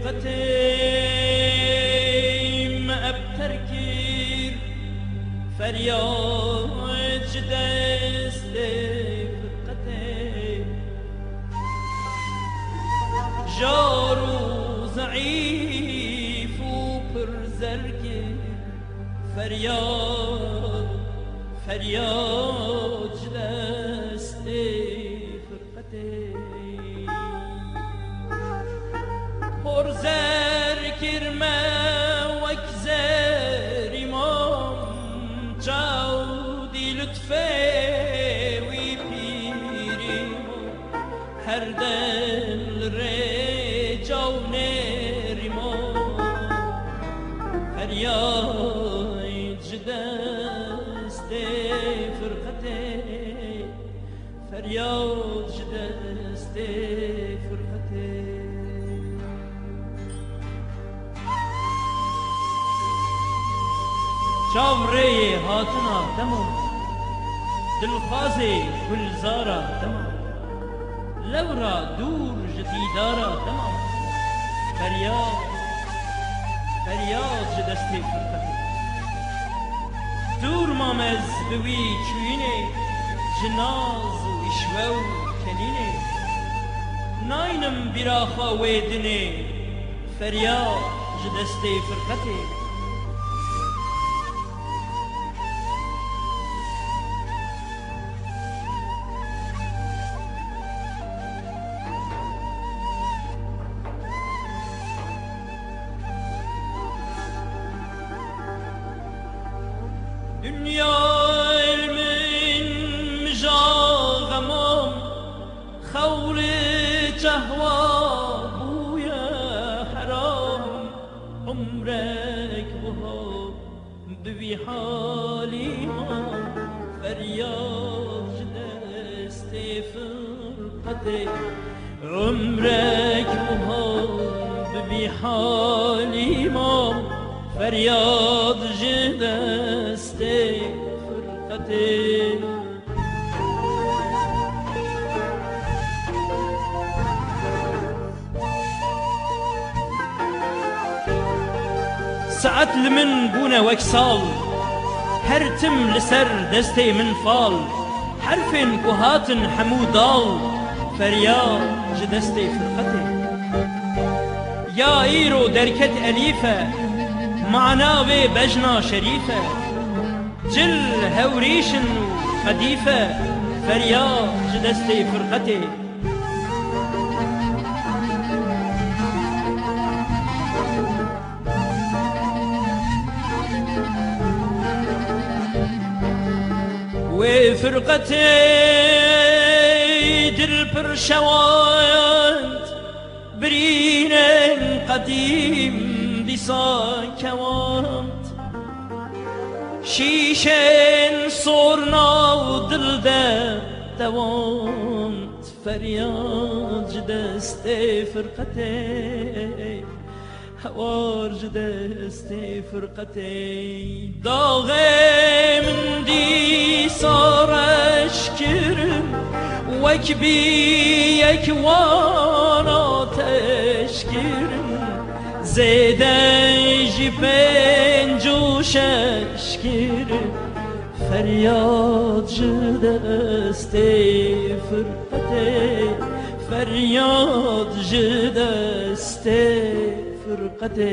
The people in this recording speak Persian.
فرقتیم ابتر گیر فریاد دست فرقتیم جارو ضعیف و پرزرگیر فریاد دست فرقتیم پرزر کرمه وکزر امام جاودی لطفه وی پیریم هر دل ری جاونر امام فریاد دست فرقتیم فریاد دست فرقتیم چاوره هاتنا تمام دلخوازه گلزارا تمام لورا دور جدیدارا تمام فریاد دست فرقتیم دور مامز بوی چوینه جناز و اشوه و کنینه ناینم براخا ویدنه فریاد دست فرقتیم dünya ilmin müjağamam xavli cehva buya haram umrek buha bibi halima feryad desti fırqati umrek buha bibi halima فریاد دست فرقتیم ساعت لمن بونا وكسال هرتم لسر دستي من فال حرف كهات حمودال فریاد دستي فرقتیم يا ايرو دركت اليفه معناوي بجنا شريفة جل هوريشن خديفة فرياد جدستي فرقتي وفرقتي دل برشوانت برين قديم دیسا کوانت شیشن سرنا و دل دوانت فریاد دست فرقتی هوار دست فرقتی داغ من دیسا رش کرم وک بی یک وانا تشکرم زیده جبین جوشش کرد فریاد دست فرقته فریاد دست فرقته